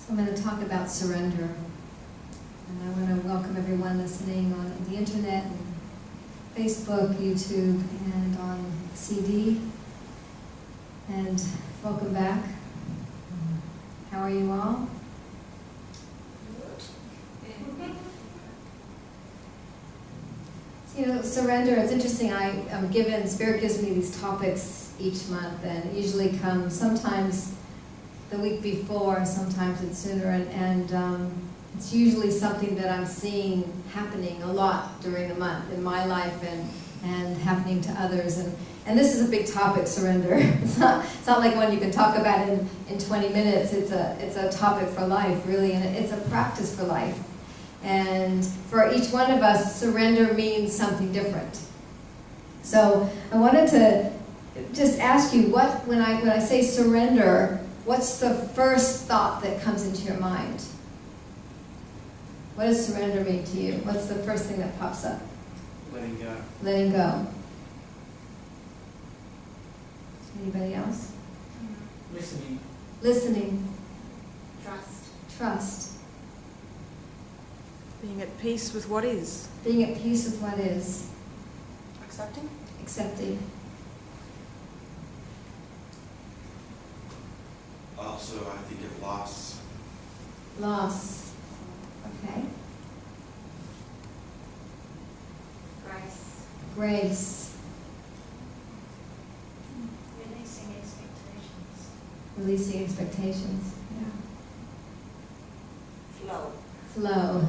So I'm going to talk about surrender. And I want to welcome everyone listening on the internet and Facebook, YouTube, and on CD. And welcome back. How are you all? So, surrender, it's interesting. Spirit gives me these topics each month, and it usually come sometimes the week before, sometimes it's sooner, and it's usually something that I'm seeing happening a lot during the month in my life and happening to others. And this is a big topic, surrender. It's not like one you can talk about in 20 minutes. It's a topic for life, really, and it's a practice for life. And for each one of us, surrender means something different. So I wanted to just ask you, when I say surrender, what's the first thought that comes into your mind? What does surrender mean to you? What's the first thing that pops up? Letting go. Letting go. Anybody else? Listening. Listening. Trust. Being at peace with what is. Being at peace with what is. Accepting. Accepting. Also, I think of loss. Loss. Okay. Grace. Releasing expectations. Yeah. Flow.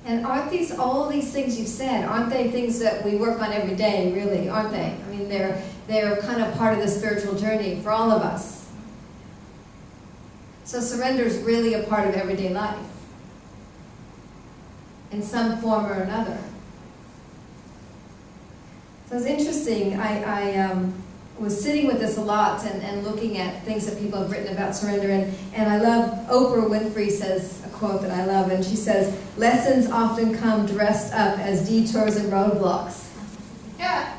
And aren't all these things you've said, aren't they things that we work on every day, really, aren't they? I mean, they're kind of part of the spiritual journey for all of us. So surrender is really a part of everyday life, in some form or another. So it's interesting, I was sitting with this a lot and looking at things that people have written about surrender, and I love, Oprah Winfrey says a quote that I love, and she says, "Lessons often come dressed up as detours and roadblocks." Yeah.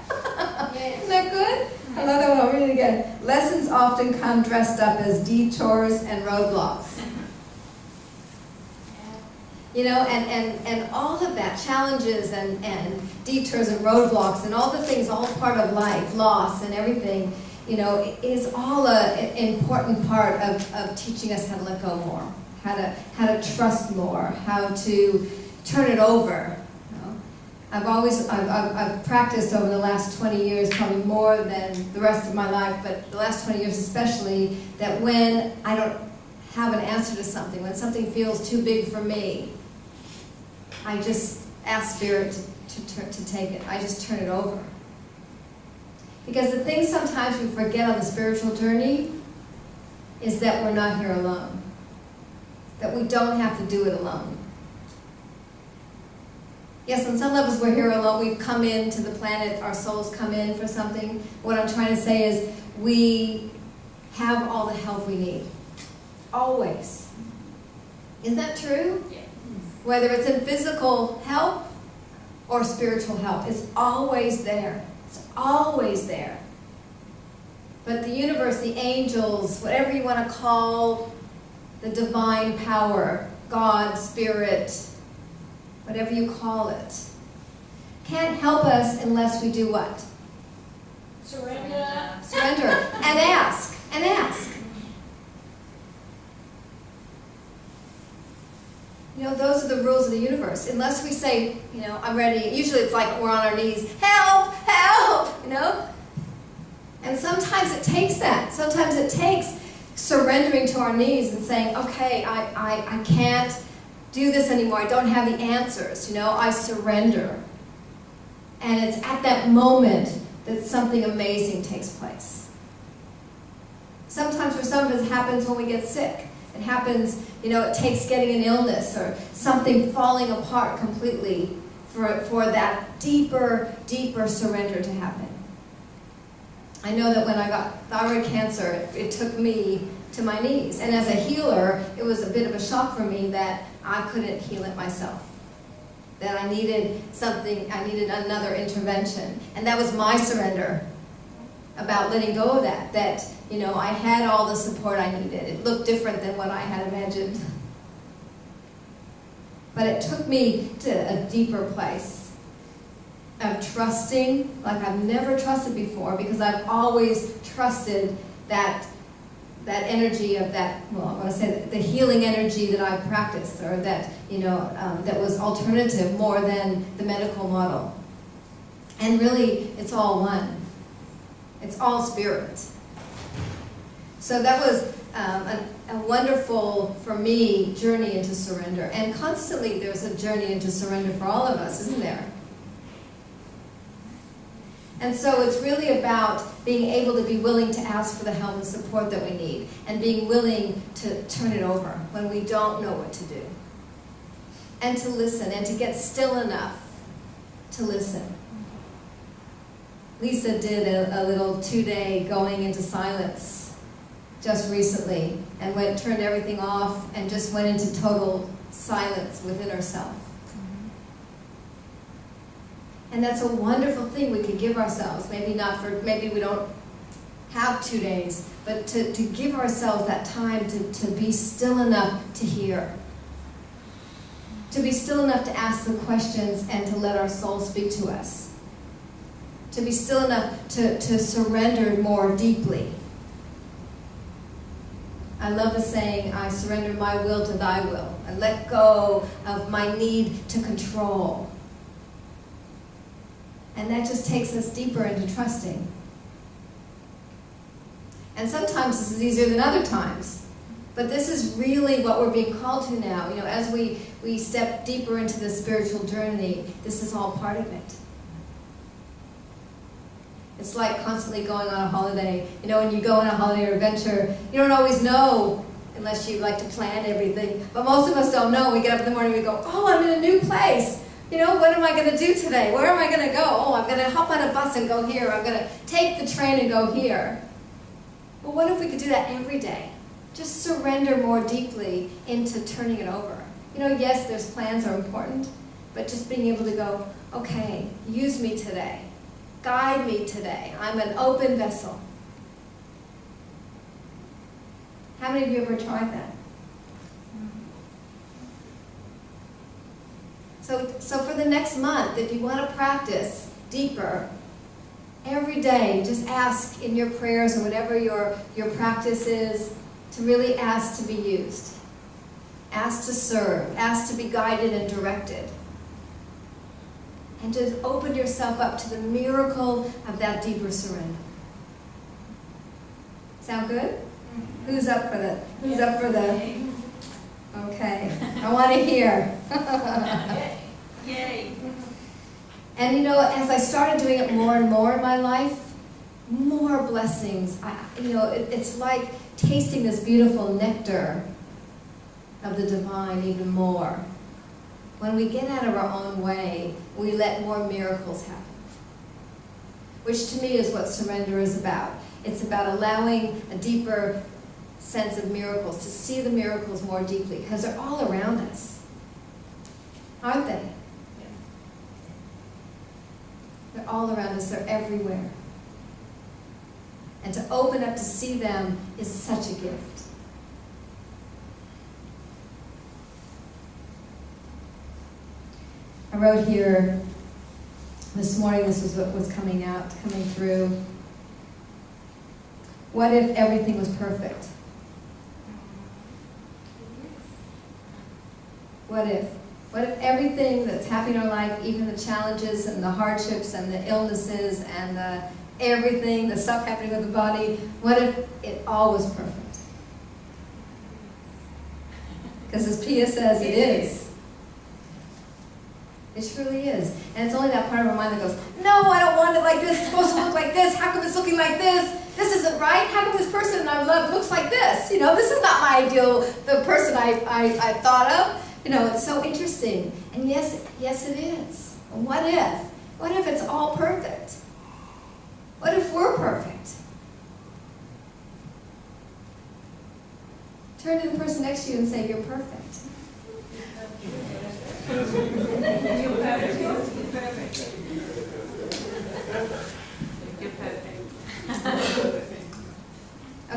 Yes. Isn't that good? I love that one. I'll read it again. Lessons often come dressed up as detours and roadblocks. You know, and all of that, challenges and detours and roadblocks and all the things, all part of life, loss and everything, you know, is all an important part of teaching us how to let go more, how to trust more, how to turn it over. You know? I've practiced over the last 20 years, probably more than the rest of my life, but the last 20 years especially, that when I don't have an answer to something, when something feels too big for me, I just ask Spirit to take it. I just turn it over. Because the thing sometimes we forget on the spiritual journey is that we're not here alone. That we don't have to do it alone. Yes, on some levels we're here alone. We've come into the planet. Our souls come in for something. What I'm trying to say is we have all the help we need. Always. Isn't that true? Yeah. Whether it's in physical help or spiritual help, it's always there. It's always there. But the universe, the angels, whatever you want to call the divine power, God, Spirit, whatever you call it, can't help us unless we do what? Surrender. Surrender. And ask. And ask. You know, those are the rules of the universe. Unless we say, you know, I'm ready. Usually it's like we're on our knees. Help! Help! You know? And sometimes it takes that. Sometimes it takes surrendering to our knees and saying, okay, I can't do this anymore. I don't have the answers. You know, I surrender. And it's at that moment that something amazing takes place. Sometimes for some of us it happens when we get sick. It happens, you know, it takes getting an illness or something falling apart completely for that deeper surrender to happen. I know that when I got thyroid cancer, it took me to my knees. And as a healer, it was a bit of a shock for me that I couldn't heal it myself. That I needed something, I needed another intervention. And that was my surrender. about letting go of that, I had all the support I needed. It looked different than what I had imagined. But it took me to a deeper place of trusting like I've never trusted before, because I've always trusted that energy of that, well, I want to say the healing energy that I practiced, or that, that was alternative more than the medical model. And really, it's all one. It's all spirit. So that was a wonderful, for me, journey into surrender. And constantly there's a journey into surrender for all of us, isn't there? And so it's really about being able to be willing to ask for the help and support that we need, and being willing to turn it over when we don't know what to do. And to listen, and to get still enough to listen. Lisa did a little 2-day going into silence just recently, and turned everything off and just went into total silence within herself. And that's a wonderful thing we can give ourselves. Maybe we don't have 2 days, but to give ourselves that time to be still enough to hear. To be still enough to ask the questions and to let our soul speak to us. To be still enough to surrender more deeply. I love the saying, I surrender my will to thy will. I let go of my need to control. And that just takes us deeper into trusting. And sometimes this is easier than other times. But this is really what we're being called to now. As we step deeper into the spiritual journey, this is all part of it. It's like constantly going on a holiday. When you go on a holiday or adventure, you don't always know, unless you like to plan everything. But most of us don't know. We get up in the morning and we go, oh, I'm in a new place. What am I going to do today? Where am I going to go? Oh, I'm going to hop on a bus and go here. I'm going to take the train and go here. Well, what if we could do that every day? Just surrender more deeply into turning it over. Yes, there's plans are important, but just being able to go, okay, use me today. Guide me today. I'm an open vessel. How many of you ever tried that? So for the next month, if you want to practice deeper, every day, just ask in your prayers or whatever your practice is, to really ask to be used. Ask to serve. Ask to be guided and directed. And just open yourself up to the miracle of that deeper surrender. Sound good? Who's up for that? Who's up for the... Okay, I want to hear. Yay! And as I started doing it more and more in my life, more blessings. It's like tasting this beautiful nectar of the divine even more. When we get out of our own way, we let more miracles happen. Which to me is what surrender is about. It's about allowing a deeper sense of miracles, to see the miracles more deeply, because they're all around us. Aren't they? They're all around us, they're everywhere. And to open up to see them is such a gift. I wrote here this morning, this was what was coming through. What if everything was perfect? What if? What if everything that's happening in our life, even the challenges and the hardships and the illnesses and everything, the stuff happening with the body, what if it all was perfect? Because as Pia says, it is. It truly is. And it's only that part of our mind that goes, no, I don't want it like this. It's supposed to look like this. How come it's looking like this? This isn't right. How come this person I love looks like this? This is not my ideal, the person I thought of. It's so interesting. And yes it is. What if? What if it's all perfect? What if we're perfect? Turn to the person next to you and say, you're perfect. You're perfect. You're perfect.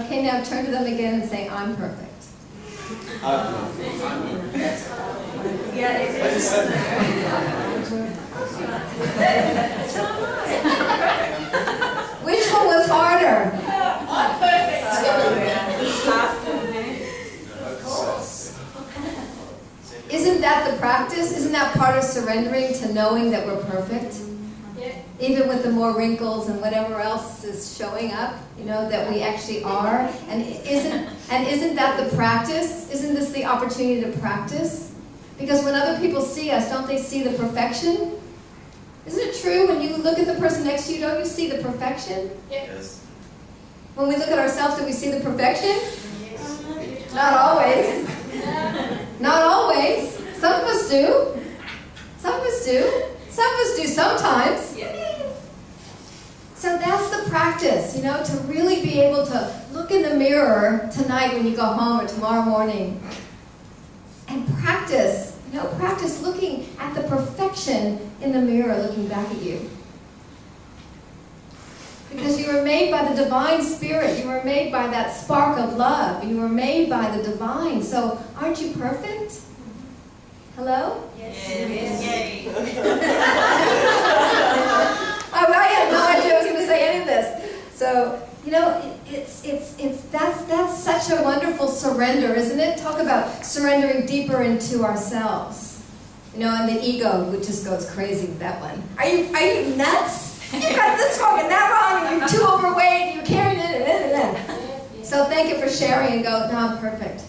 Okay, now turn to them again and say, I'm perfect. Which one was harder? Isn't that the practice? Isn't that part of surrendering to knowing that we're perfect? Even with the more wrinkles and whatever else is showing up, you know, that we actually are. And isn't that the practice? Isn't this the opportunity to practice? Because when other people see us, don't they see the perfection? Isn't it true when you look at the person next to you, don't you see the perfection? Yes. When we look at ourselves, do we see the perfection? Not always. Not always. Some of us do. Some of us do. Some of us do sometimes. So that's the practice, you know, to really be able to look in the mirror tonight when you go home or tomorrow morning and practice, you know, practice looking at the perfection in the mirror looking back at you. Because you were made by the divine spirit. You were made by that spark of love. You were made by the divine. So aren't you perfect? Hello? Yes. I had no idea I was going to say any of this. So, you know, that's such a wonderful surrender, isn't it? Talk about surrendering deeper into ourselves. You know, and the ego, which just goes crazy with that one. Are you nuts? You got this wrong and that wrong, and you're too overweight, and you're carrying it, and. So thank you for sharing and go, no, I'm perfect.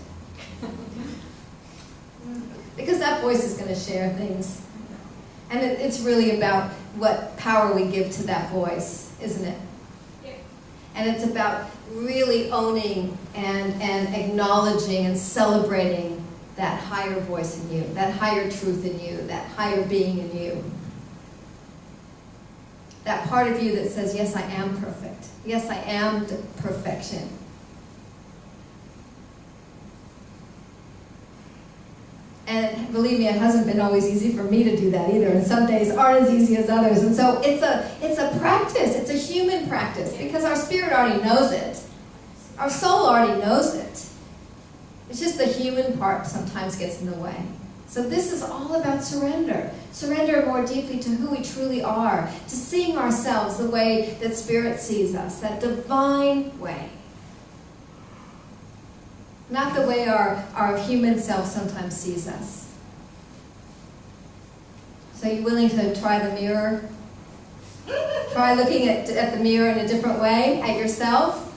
Because that voice is going to share things. And it's really about what power we give to that voice, isn't it? Yeah. And it's about really owning and acknowledging and celebrating that higher voice in you, that higher truth in you, that higher being in you. That part of you that says, yes, I am perfect. Yes, I am the perfection. And believe me, it hasn't been always easy for me to do that either. And some days aren't as easy as others. And so it's a practice. It's a human practice because our spirit already knows it. Our soul already knows it. It's just the human part sometimes gets in the way. So this is all about surrender. Surrender more deeply to who we truly are, to seeing ourselves the way that Spirit sees us, that divine way. Not the way our human self sometimes sees us. So you willing to try the mirror? Try looking at the mirror in a different way, at yourself?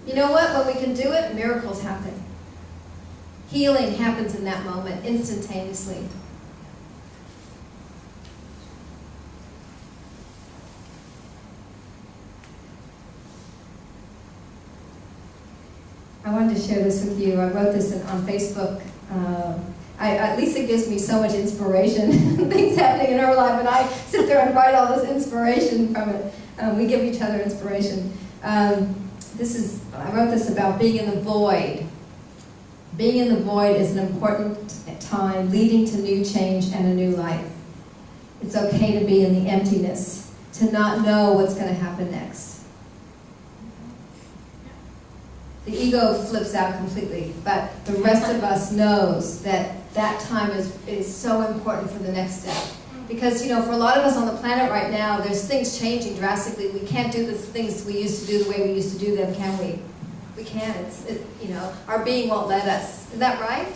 You know what? When we can do it, miracles happen. Healing happens in that moment, instantaneously. I wanted to share this with you. I wrote this on Facebook. Lisa gives me so much inspiration, things happening in her life, and I sit there and write all this inspiration from it. We give each other inspiration. I wrote this about being in the void. Being in the void is an important time leading to new change and a new life. It's okay to be in the emptiness, to not know what's going to happen next. The ego flips out completely, but the rest of us knows that that time is so important for the next step. Because, you know, for a lot of us on the planet right now, there's things changing drastically. We can't do the things we used to do the way we used to do them, can we? We can't. You know, our being won't let us. Is that right?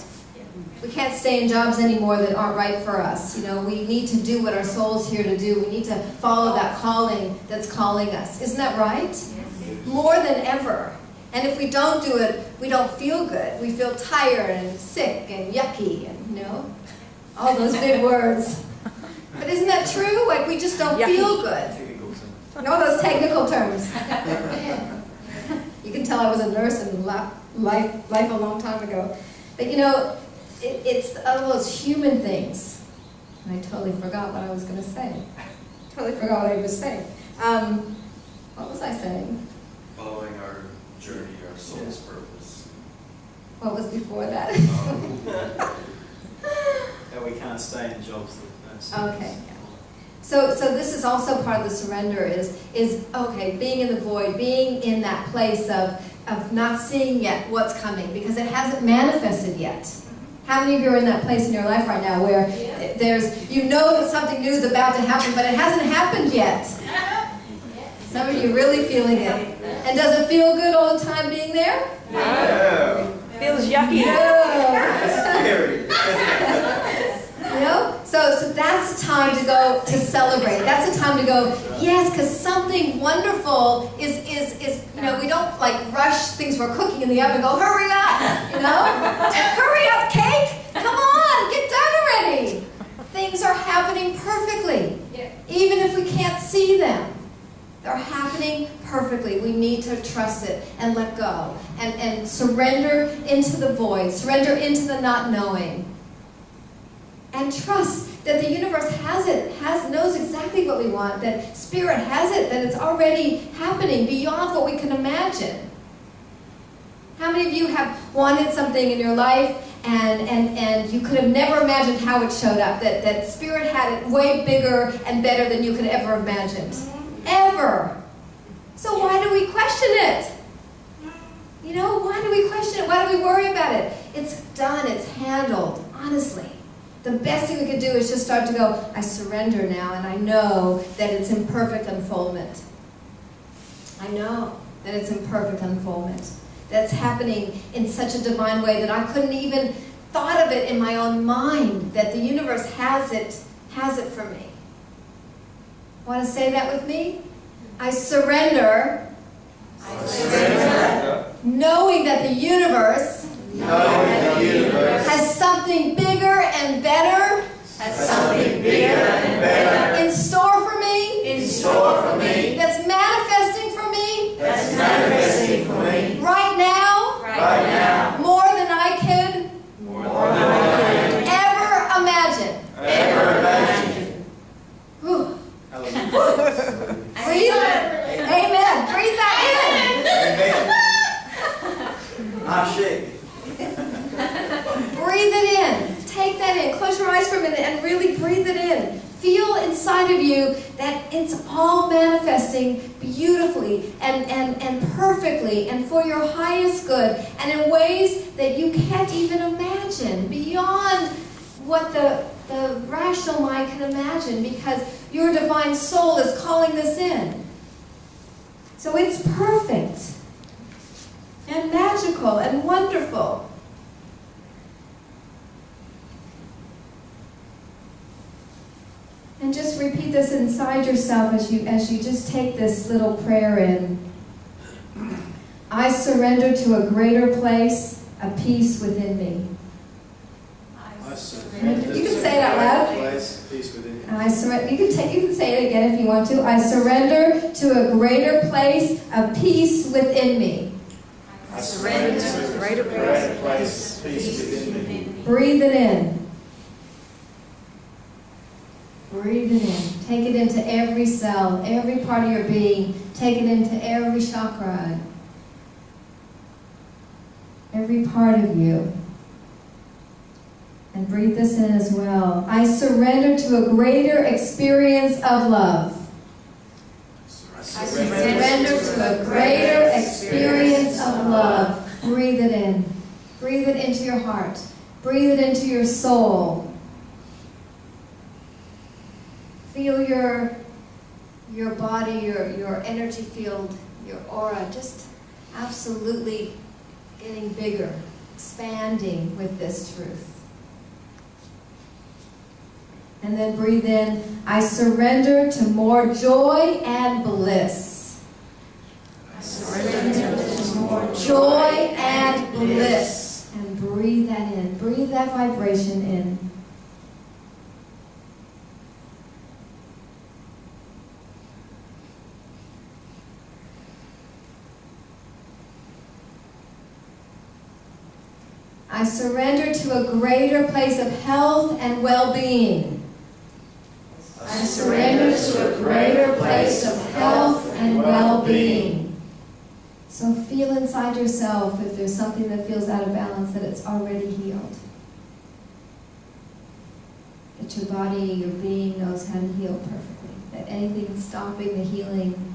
We can't stay in jobs anymore that aren't right for us. You know, we need to do what our soul's here to do. We need to follow that calling that's calling us. Isn't that right? Yes. More than ever. And if we don't do it, we don't feel good. We feel tired and sick and yucky and, you know, all those big words. But isn't that true? Like, we just don't feel good. No, those technical terms. You can tell I was a nurse in life a long time ago. But, you know, it's all those human things. And I totally forgot what I was going to say. Totally forgot what I was saying. What was I saying? Following our journey, our soul's purpose. What was before that? That we can't stay in jobs that don't suit us. Okay. So this is also part of the surrender is okay, being in the void, being in that place of not seeing yet what's coming because it hasn't manifested yet. How many of you are in that place in your life right now where you know that something new is about to happen, but it hasn't happened yet? Some of you are really feeling it. And does it feel good all the time being there? No. Feels yucky. Scary. You know? So that's the time to go to celebrate. That's the time to go, yes, because something wonderful is, we don't like rush things we're cooking in the oven and go, hurry up, hurry up, cake, come on, get done already. Things are happening perfectly, even if we can't see them. They're happening perfectly. We need to trust it and let go and surrender into the void, surrender into the not knowing. And trust that the universe knows exactly what we want, that Spirit has it, that it's already happening beyond what we can imagine. How many of you have wanted something in your life and you could have never imagined how it showed up, that Spirit had it way bigger and better than you could ever have imagined? Ever. So why do we question it? Why do we question it? Why do we worry about it? It's done, it's handled, honestly. The best thing we can do is just start to go, I surrender now, and I know that it's in perfect unfoldment. I know that it's in perfect unfoldment. That's happening in such a divine way that I couldn't even thought of it in my own mind, that the universe has it for me. Want to say that with me? I surrender. Knowing that the universe has something bigger and better in store for me, that's manifesting for me, right now, more than I could ever imagine. Whew. Breathe. Amen. Breathe that in. I'm shaking. Breathe it in. Take that in. Close your eyes for a minute and really breathe it in. Feel inside of you that it's all manifesting beautifully and perfectly and for your highest good and in ways that you can't even imagine, beyond what the rational mind can imagine, because your divine soul is calling this in. So it's perfect and magical and wonderful. And just repeat this inside yourself as you just take this little prayer in. I surrender to a greater place, a peace within me. You can say it out loud. I surrender. You can say it again if you want to. I surrender to a greater place, a peace within me. I surrender to a greater place, peace within me. Breathe it in. Breathe it in. Take it into every cell, every part of your being. Take it into every chakra, every part of you. And breathe this in as well. I surrender to a greater experience of love. I surrender to a greater experience of love. Breathe it in. Breathe it into your heart. Breathe it into your soul. Feel your body, your energy field, your aura just absolutely getting bigger, expanding with this truth. And then breathe in, I surrender to more joy and bliss. I surrender to more joy and bliss. And breathe that in. Breathe that vibration in. I surrender to a greater place of health and well-being. I surrender to a greater place of health and well-being. So feel inside yourself if there's something that feels out of balance, that it's already healed. That your body, your being knows how to heal perfectly. that anything stopping the healing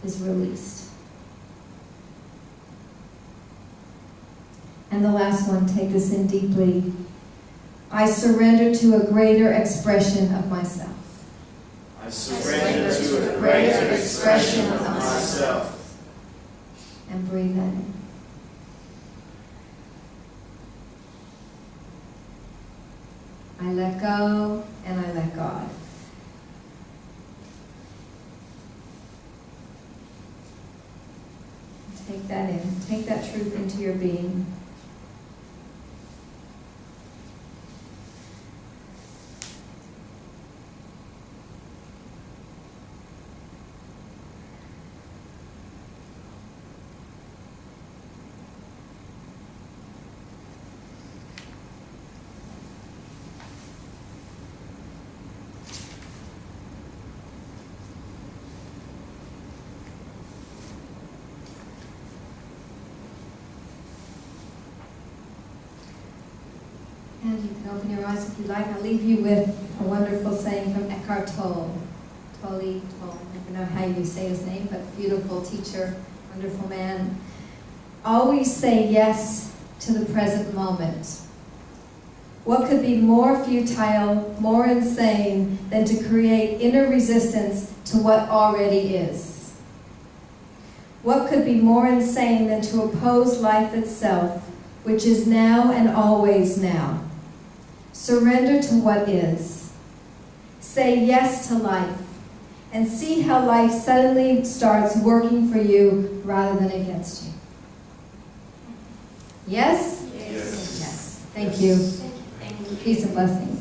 is released. And the last one, take this in deeply. I surrender to a greater expression of myself. I surrender to a greater expression of myself. And breathe that in. I let go and I let God. Take that in. Take that truth into your being. And you can open your eyes if you like. I'll leave you with a wonderful saying from Eckhart Tolle. Tolle, I never know how you say his name, but beautiful teacher, wonderful man. Always say yes to the present moment. What could be more futile, more insane, than to create inner resistance to what already is? What could be more insane than to oppose life itself, which is now and always now? Surrender to what is. Say yes to life, and see how life suddenly starts working for you rather than against you. Yes? Yes. Yes. Thank you. Peace and blessings.